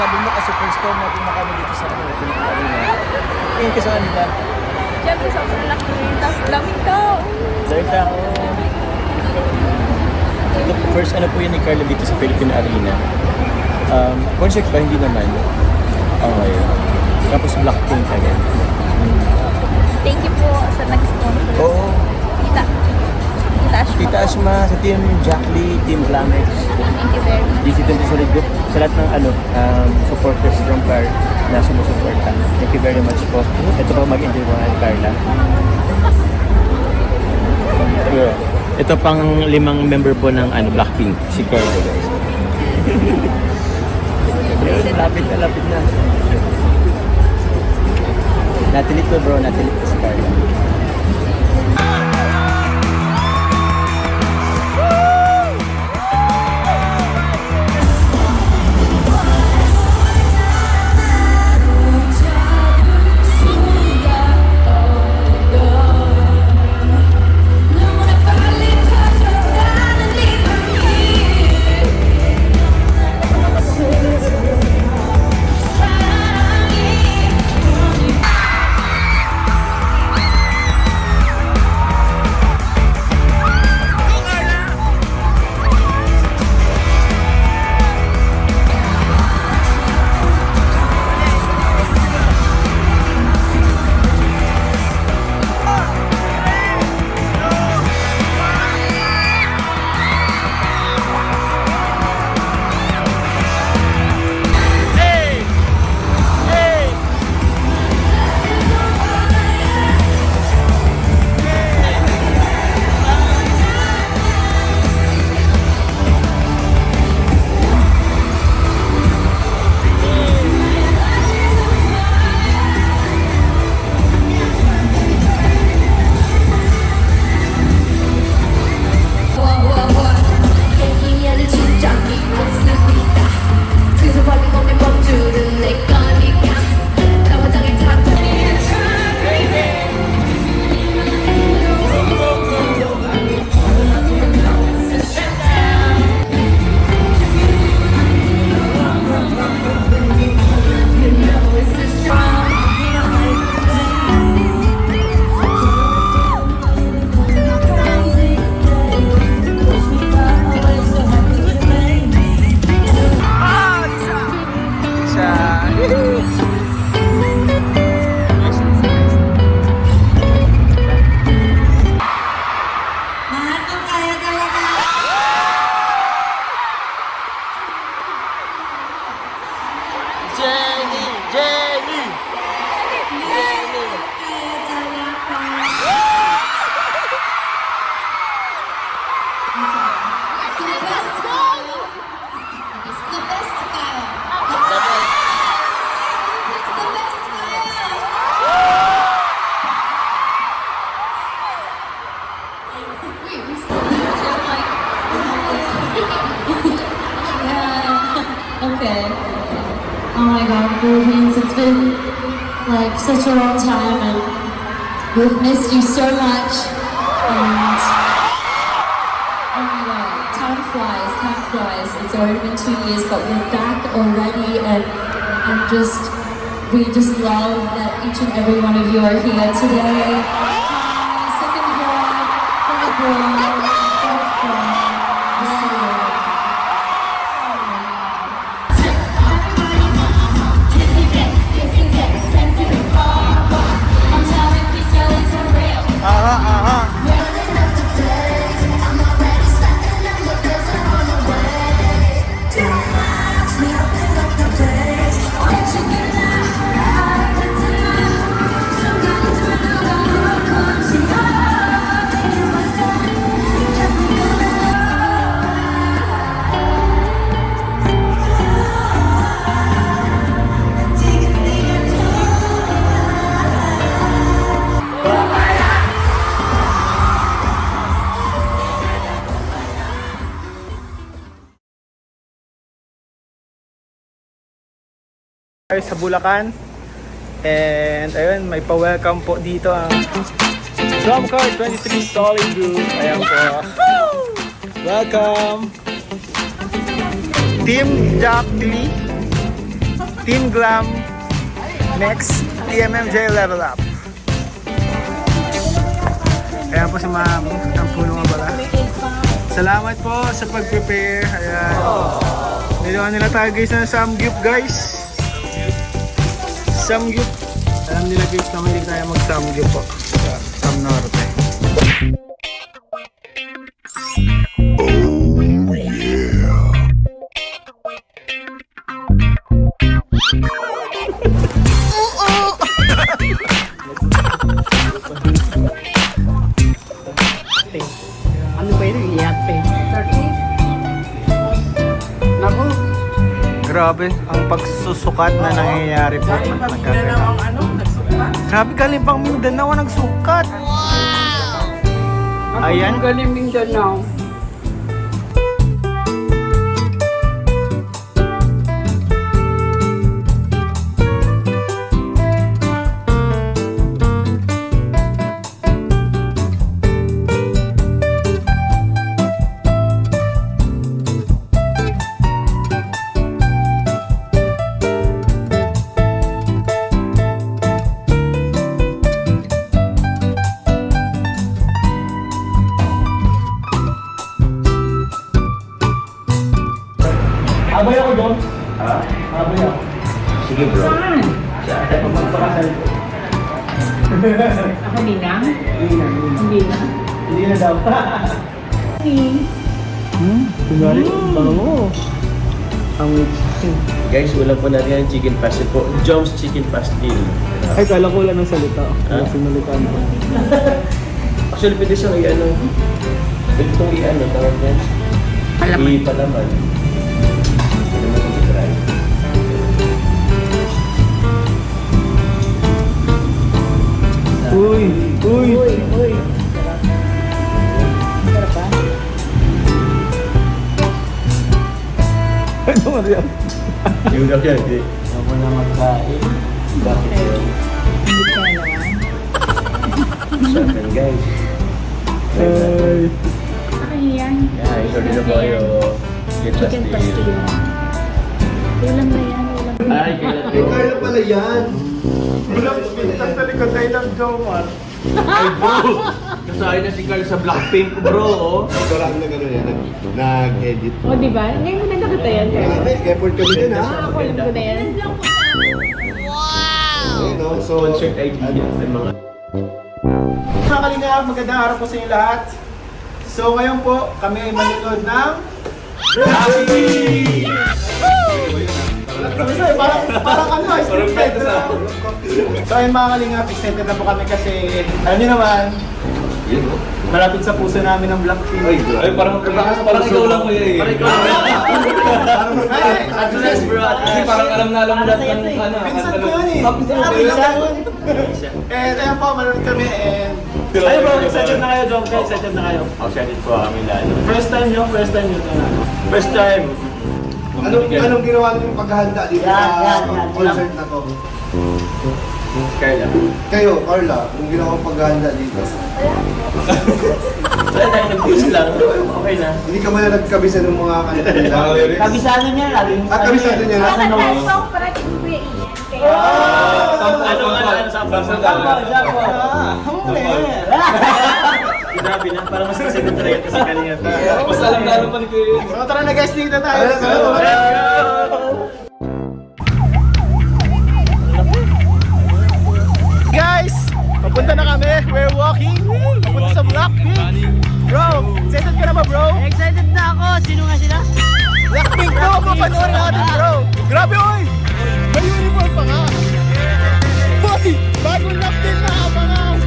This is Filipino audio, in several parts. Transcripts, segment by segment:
masasabi mo kasi first time natin na kami dito sa Philippine Arena. Tingin ka sa kanila. Siyempre, sobrang laki. Tapos lamig ka. Dahil ako. Ito, first ano po yun ni Carla dito sa Philippine Arena. Concert ba? Hindi naman. Okay. Tapos Blackpink again. Thank you po sa nag-sponsor. Oo. Tita. Tita Ashma. Tita Ashma, sa Team Jack Lee, Team Glamex, Thank you very much. DC23 Group, sa lahat ng supporters from Car na sumusuporta. Thank you very much po. Ito po mag-enjoy po ng Carla. Ito pang 5 member po ng Blackpink, si Carla guys. Lapit na. Natilit ko bro, natilit ko si Carla. Okay. Oh my God, Philippines, it's been like such a long time and we've missed you so much. And oh my God, time flies. It's already been 2 years, but we're back already and we just love that each and every one of you are here today. Hi, second floor, third floor, fourth floor. We'll see you. Sa Bulacan, and ayun, may pa-welcome po dito ang Drumcar 23 Solid Group. Ayan po, welcome Team Jack Lee, Team Glam next TMMJ Level Up. Ayan po si ma'am. Ang puno nga pala. Salamat po sa pag-prepare. Ayan. Niluan nila tayo guys ng samgyup guys. Samgyup. Alam nila guys na mahilig tayo mag-samgyup po. Sa Sam Norte. Ano ba yun? Iyate. 30? Naku. Grabe, ang pagsusukat na nangyayari po. Mindanao ang ano? Nagsukat? Grabe, Kalimpang Mindanao ang nagsukat. Ayan. Ang galing Mindanao. Abay ako doon. Ha? Abay ako. Sige bro. Saan? Magpakasal ko. Ako di na? Hindi na. Hindi na. Hindi na daw. Kunwari, bango. Ang chicken. Guys, wala po natin ang chicken pastel po. Jom's Chicken Pastel. Ay, kala ko lang ng salita. Ha? Sinalita mo. Actually, pwede siyang i-ano. Pwede itong i-ano. Tawag yan. Palaman. I-palaman. Pwede mo itong i-try. Uy! Uy! Uy. Sarap ba? Ano mo yan? Yung daw yan. Hindi. Ako na magkain. Bakit yun? Hindi ka naman. Sarap guys. Ay! Ay, yan. Guys, order na po kayo. Chicken pastel. Ulam na yan. Ulam na Ay, kailan po. pala yan. Ulam, pinitang talikod tayo ng Jomar. Ay bro! Kasali na si Carl sa Blackpink bro. Oh. Ikaw lang na gano'n yan, nag-edit. O, di ba? Ngayon mo na nakita yan. May effort kami din ha. Ako alam ko na yan. Ayun, no? So, Concert ideas ng mga... Mga kalingap, magandang araw po sa inyo lahat. So ngayon po, kami ay manunod ng Happy! Parang ano, scripted na. So ayun mga kalingap, excited na po kami kasi alam niyo naman, malapit sa puso namin ang Blackpink. Ay, parang ikaw lang kuya eh. Parang ikaw lang. At least bro, Kasi parang alam na lahat ng ano. pinsan ko yun eh. Pinsan ko. And ayun po, manunod kami and ayun bro, excited na kayo, John. Excited na kayo. Excited po kami lahat. First time nyo na. First time. anong ginawa niyo yung paghahanda dito sa concert na to? Carla. Kayo, Carla, yung ginawa yung paghahanda dito. Wala tayo nag-push lang. Okay na. Hindi ka man na nagkabisa ng mga kanta nila. Kabisado niya, laging At kabisado niya na. Ano tayo pa para kay Kuya Ian? Grabe na, parang mas excited talaga ito sa kanina. Mas alam na pa ni Kuya. So tara na guys, dito tayo. Let's go! Guys, papunta na kami. We're walking. Papunta sa Blackpink. Bro, excited ka na ba bro? Excited na ako. Sino nga sila? Blackpink bro, papanoorin natin bro. Grabe oy! May uniform pa nga. Boy, bagong lap din na abangan.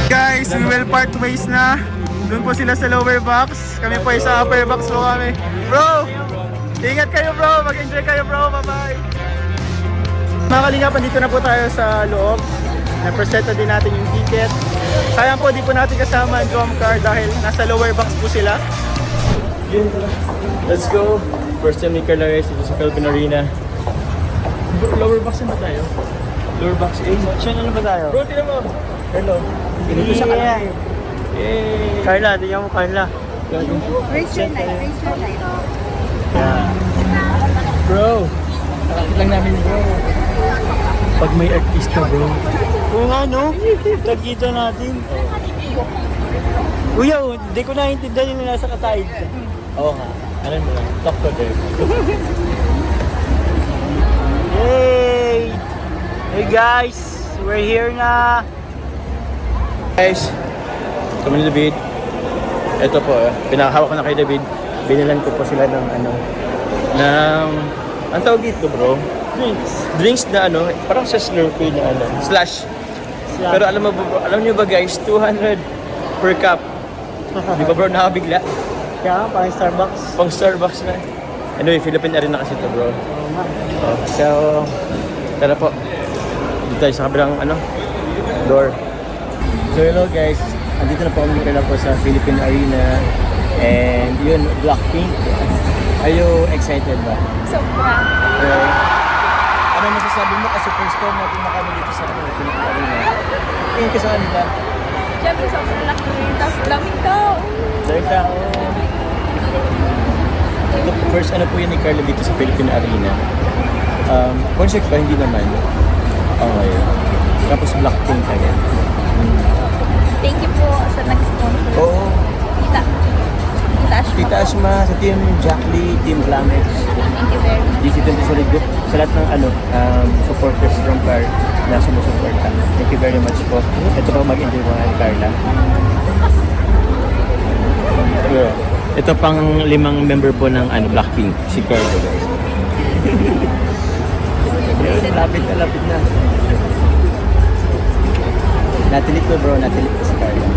Guys, we will part ways na. Doon po sila sa lower box. Kami po ay sa upper box po kami. Bro! Ingat kayo bro! Mag-enjoy kayo bro! Bye-bye! Mga kalingapan, dito na po tayo sa loob. Na-presenta din natin yung ticket. Sayang po, di po natin kasama ang drum car dahil nasa lower box po sila. Yun pala. Let's go. First time ni Carla Reyes dito sa Philippine Arena. Lower box na ba tayo? Lower box A. Siya na ba tayo? Bro, tinan mo. Hello. Dito sa kanan. Yay! Carla, tingnan mo Carla. Raise your light, raise your light. Yeah. Bro, nakakit lang namin bro. Pag may artista bro. Oo nga no, nagkita natin. Kuya, hindi ko naiintindihan yung nasa katahid. Oo nga. Ano mo lang? Talk to them. Yay! Hey guys, we're here na. Guys, kami ni David. Ito po, pinakahawak ko na kay David. Binilan ko po sila ng ang tawag dito bro? Drinks na parang sa Slurpee na slash. Pero alam niyo ba guys, 200 per cup. Di ba bro, nakabigla? Kaya parang Starbucks. Pang Starbucks na. Anyway, Philippine Arena kasi ito bro. So, tara po. Dito tayo sa kabilang door. So hello guys, andito na po kami po sa Philippine Arena. And yun, Blackpink. Are you excited ba? Sobra. Ano masasabi mo kasi first time natin na kami dito sa Philippine Arena? Tingin ka sa kanila. Siyempre, sobrang laki rin. Tapos lamig daw. Dahil tao. Ito, first po yan ni Carla dito sa Philippine Arena. Concert ba? Hindi naman. Okay. Tapos Blackpink again. Thank you po sa nag-sponsor. Oo. Tita Ashma. Tita Ashma, sa Team Jack Lee, Team Glamex, Thank you very much. DC20 Solid Group, sa lahat ng supporters from Car na sumusuporta. Thank you very much po. Ito po mag-enjoy po ng Carla. Ito pang 5 member po ng Blackpink, si Carla guys. Lapit na. Natilit ko bro, natilit ko si Carla.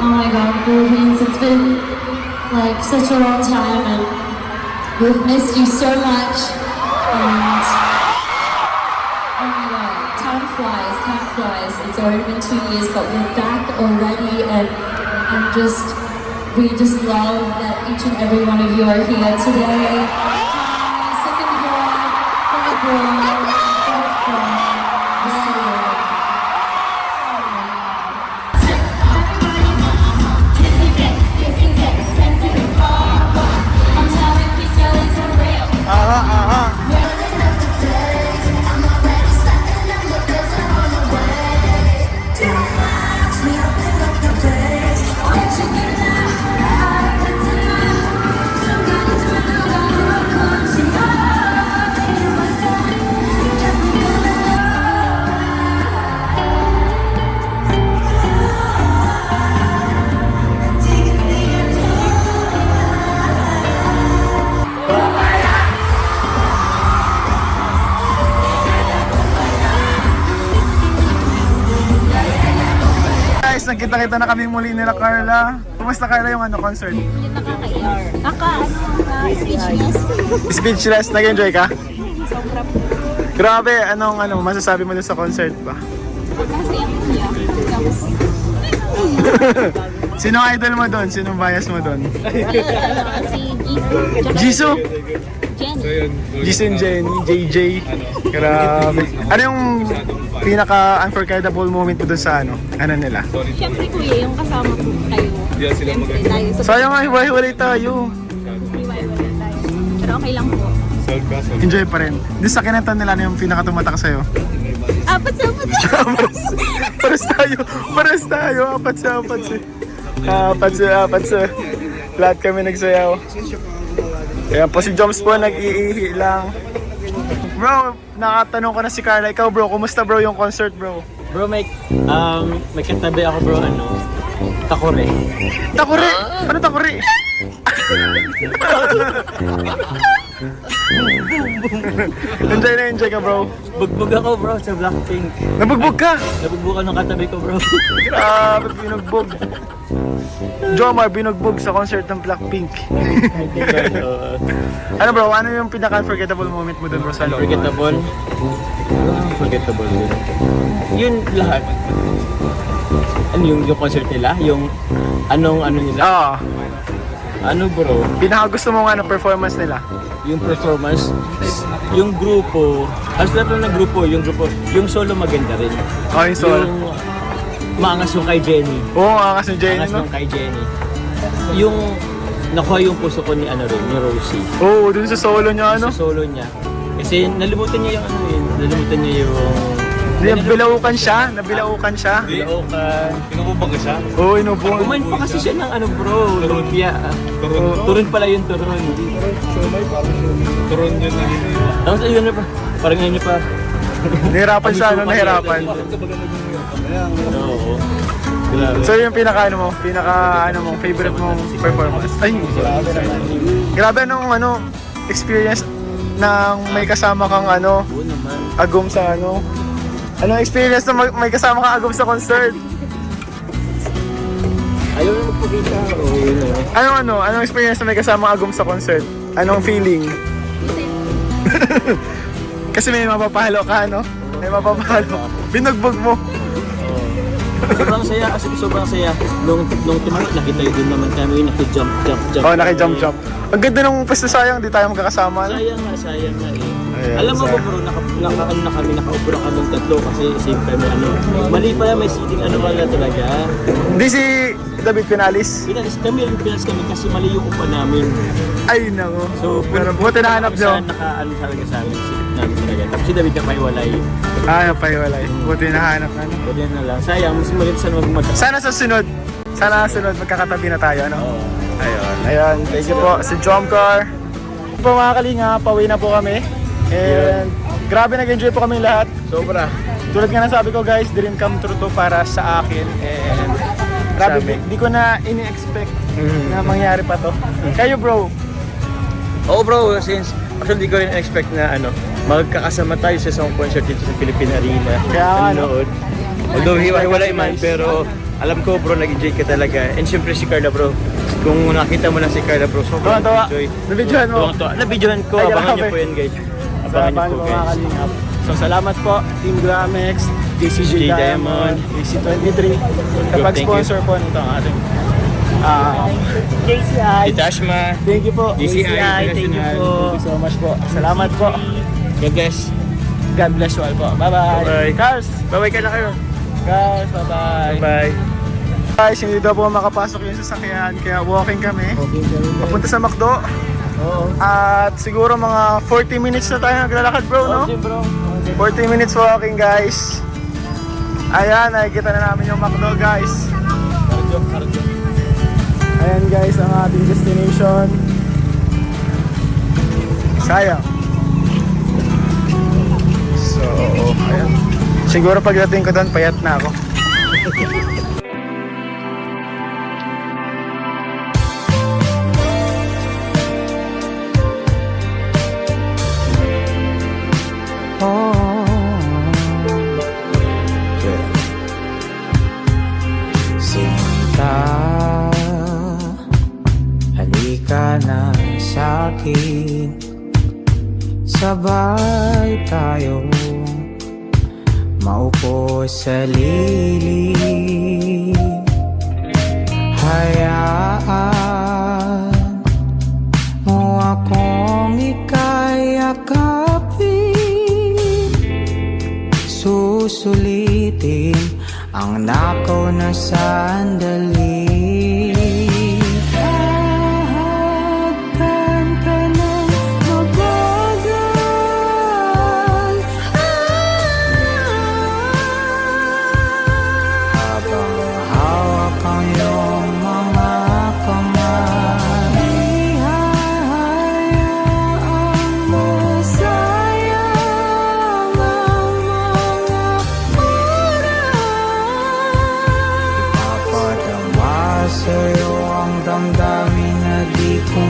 Oh my God, Philippines, it's been like such a long time and we've missed you so much. And oh my God, time flies, time flies. It's already been 2 years, but we're back already and we just love that each and every one of you are here today. Hi, second floor, third floor, fourth floor. We'll see you. Aha, aha. Guys, nagkita-kita na kami muli nila Carla. Kumusta Carla yung concert? Speechless. Speechless, nag-enjoy ka? Grabe, anong masasabi mo dun sa concert ba? Sino ang idol mo doon? Sinong bias mo doon? Si Jisoo? Jenny. Jisoo and Jenny, JJ. Grabe. Ano yung pinaka-unforgettable moment mo doon sa ano nila? Siyempre kuya, yung kasama ko kayo. Siyempre tayo. Sayang nga, hiwa-hiwalay tayo. Hiwa-hiwalay tayo. Pero okay lang po. Enjoy pa rin. Doon sa kinanta nila, ano yung pinaka-tumatak sa'yo? Apat sa apat. Paras tayo, apat sa. Lahat kami nagsayaw. Ayan po si Joms po, nag-iihi lang. Bro, nakatanong ko na si Carla. Ikaw bro, kumusta bro yung concert bro? Bro, may katabi ako bro, takore. Takuri! Ano takuri? Enjoy ka bro. Bugbog ako bro sa Blackpink. Nabugbog ka! Nabugbog ako ng katabi ko bro. Grabe, binugbog. Jomar, binugbog sa concert ng Blackpink. Ano bro, ano yung pinaka-unforgettable moment mo dun bro sa loob? Unforgettable? Unforgettable din. Yun lahat. Ano yung concert nila? Yung ano nila? Ah, Ano bro? pinaka-gusto mo nga ng performance nila? Yung performance, yung grupo, halos lahat ng grupo, yung solo maganda rin. Oh, yung solo. Yung maangas yung kay Jenny. Oo, angas ni Jenny, Maangas no? yung kay Jenny. Yung nakuha yung puso ko ni ni Rosie. Oo, dun sa solo niya, ano? Sa solo niya. Kasi nalimutan niya yung nalimutan niya yung Nabilaukan siya. Bilaukan. Pinububag ka siya? Oo, inubong. Kumain pa kasi siya ng bro, lumpia. Turon pala yung turon. Turon yun na yun. Tapos ayun na pa, parang ngayon pa. Nahirapan siya, ano? Nahirapan. Oo. Grabe. So yung pinaka mong favorite mong performance? Ay, grabe anong experience nang may kasama kang Oo naman. agum sa Anong experience na may kasama kang agum sa concert? Ayaw na magpakita. Oo, yun na. Anong experience na may kasama kang agum sa concert? Anong feeling? Kasi may mapapahalo ka, no? May mapapahalo. Binugbog mo. Sobrang saya kasi sobrang saya. Nung tumakas, nakita yun din naman kami, naki-jump. Oh, naki-jump. Ang ganda nung pwesto, sayang, di tayo magkakasama. No? Sayang nga eh. Ayan, Alam mo ba bro, nakaupo na kami tatlo kasi same time mali pala may seating wala talaga. Hindi si David Pinalis. Pinalis kami kasi mali yung upa namin. Ay, nako. So, pero buti nahanap nyo. Talaga sa amin, silip namin talaga. Tapos si David na maiwalay. Napaiwalay. Buti nahanap na. No? Buti na lang. Sayang, mas malit sana magmata. Sana sa sunod magkakatabi na tayo, no? Ayun. Thank you po. Si Jomcar. Po mga kalinga, pauwi na po kami. And grabe nag-enjoy po kami lahat. Sobra. Tulad nga ng sabi ko guys, dream come true to para sa akin. And grabe, di ko na ini-expect na mangyari pa to. Kayo bro? Oo bro, since actually di ko rin expect na magkakasama tayo sa isang concert dito sa Philippine Arena. Kaya nga, no? Nanood. Although hiwalay man, pero alam ko bro, nag-enjoy ka talaga. And syempre si Carla bro, kung nakita mo lang si Carla bro, sobrang Tuwa-tuwa. enjoy. Nabidyohan mo? Tuwa-tuwa. Nabidyohan ko, Ay, abangan niyo grabe. po yan guys. Sa Abangan niyo paano po mga guys. kalingap. So salamat po Team Gramex, DCG DCG Diamond, AC23 kapag Thank you. sponsor po nito ang ating JCI. Itashma, thank you po. DCI, thank you International. po. Thank you so much po. Salamat po. God bless. God bless you all po. Bye-bye. Bye-bye. Cars. Bye-bye ka na kayo. Cars. Bye-bye. Bye. Guys, hindi daw po makapasok yung sasakyan kaya walking kami. Papunta sa McDo. At siguro mga 40 minutes na tayo naglalakad bro, no? 40 minutes walking guys. Ayan, nakikita na namin yung McDo guys. Ayan guys, ang ating destination. Sayang. So, ayan. Siguro pagdating ko doon, payat na ako. Sinta, halika na sa'kin. Sabay tayo maupo sa lilim. Hayaan mo akong ika'y yakapin. Susulitin ang nakaw na sandali. Hahagkan ka ng mabagal, habang hawak ang iyong mga kamay. Ihahayaang masayang ang mga oras. Ipapadama sa'yo ang damdamin na di ko